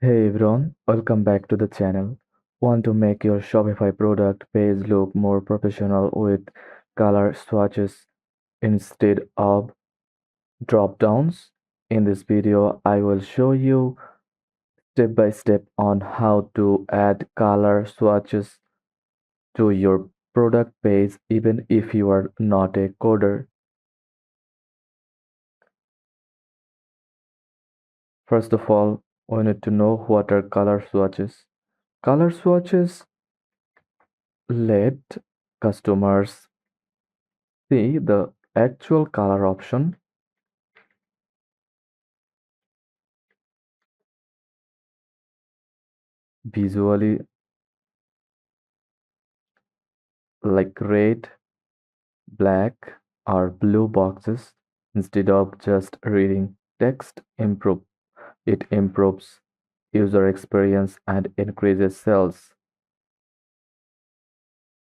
Hey everyone, welcome back to the channel. Want to make your Shopify product page look more professional with color swatches instead of drop downs? In this video, I will show you step by step on how to add color swatches to your product page even if you are not a coder. First of all, we need to know what are color swatches. Color swatches let customers see the actual color option visually, like red, black, or blue boxes instead of just reading text. It improves user experience and increases sales.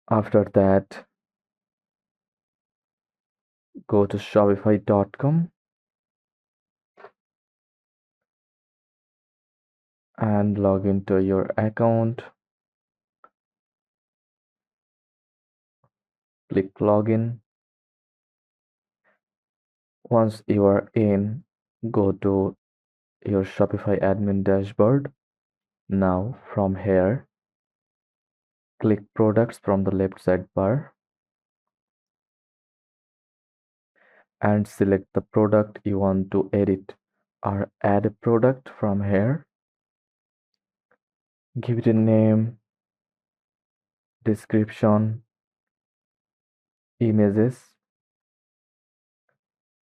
After that, go to shopify.com and log into your account. Click login. Once you are in, go to your Shopify admin dashboard. Now from here, click products from the left sidebar and select the product you want to edit or add a product from here. Give it a name, description, images.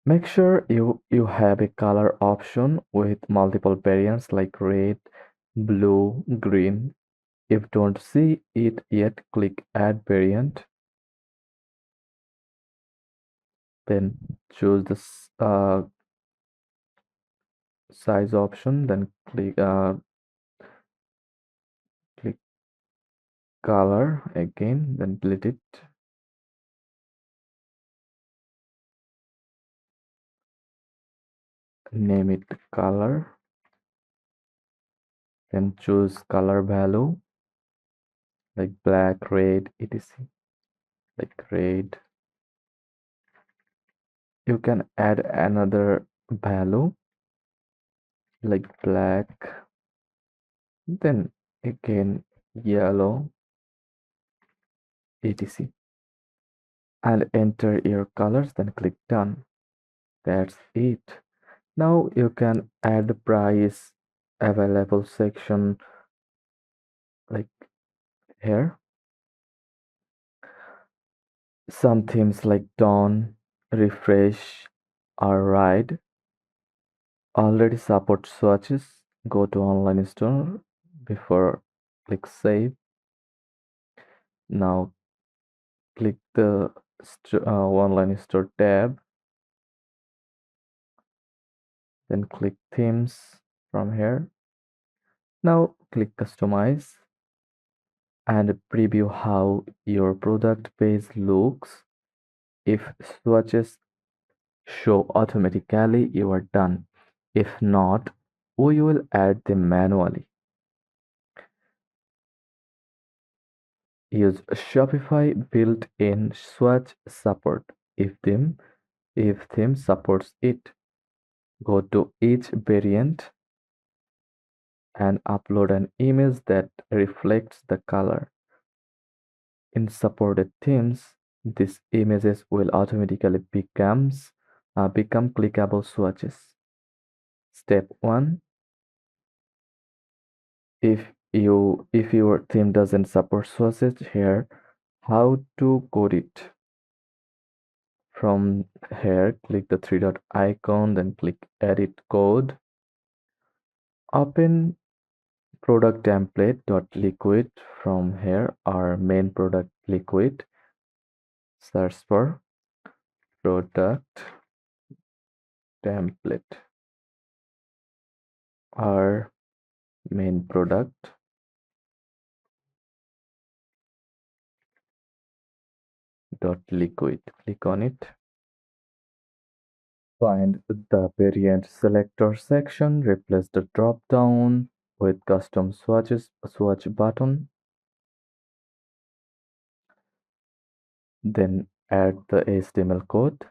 Make sure you have a color option with multiple variants like red, blue, green. If don't see it yet, click add variant. Then choose the size option. Then click color again. Then delete it. Name it color. Then choose color value like black, red, etc. Like red. You can add another value like black. Then again yellow, etc. And enter your colors. Then click done. That's it. Now you can add the price available section like here. Some themes like dawn, refresh, or ride already support swatches. Go to online store before click save. Now click the online store tab, then click themes from here. Now click customize and preview how your product page looks. If swatches show automatically, you are done. If not, we will add them manually. Use Shopify built-in swatch support if theme supports it. Go to each variant and upload an image that reflects the color. In supported themes, these images will automatically become clickable swatches. Step 1. If your theme doesn't support swatches, here how to code it. From here, click the three dot icon, then click edit code. Open product template.liquid from here, our main product liquid. Search for product template, our main product dot liquid. Click on it. Find the variant selector section, replace the drop down, with custom swatches, swatch button, then add the HTML code.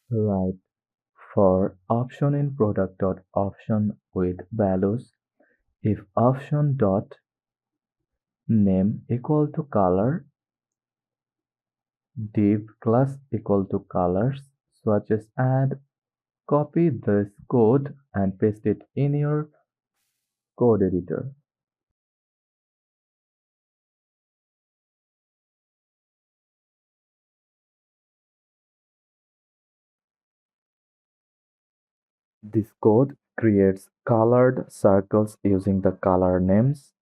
Write for option in product dot option with values. If option dot name equal to color, div class equal to colors, swatches add, copy this code and paste it in your code editor. This code creates colored circles using the color names.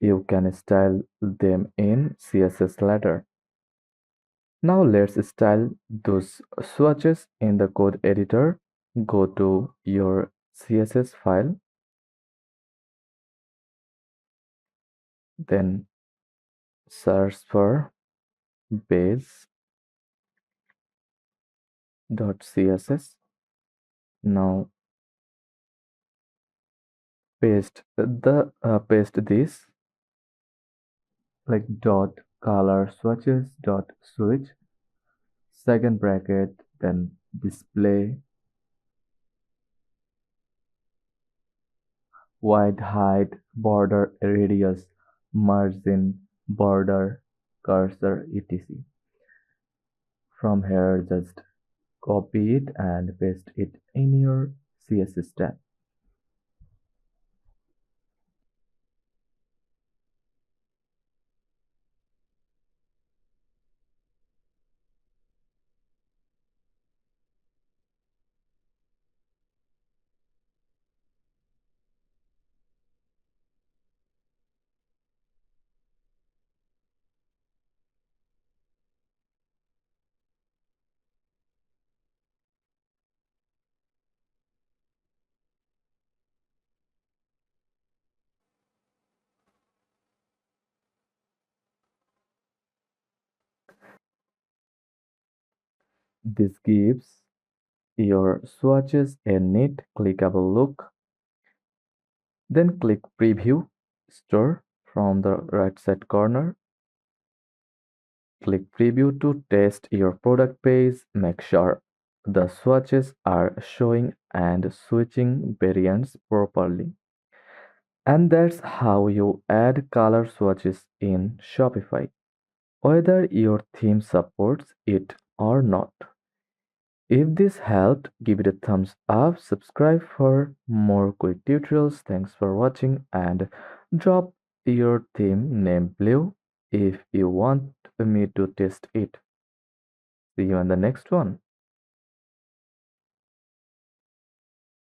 You can style them in CSS later. Now let's style those swatches in the code editor. Go to your CSS file, then search for base.css. Now paste this like dot color swatches dot switch second bracket, then display wide height border radius margin border cursor etc. From here just copy it and paste it in your CSS tab. This gives your swatches a neat clickable look. Then click Preview Store from the right side corner. Click Preview to test your product page. Make sure the swatches are showing and switching variants properly. And that's how you add color swatches in Shopify, whether your theme supports it or not. If this helped, give it a thumbs up, subscribe for more quick tutorials. Thanks for watching and drop your theme name below if you want me to test it. See you on the next one.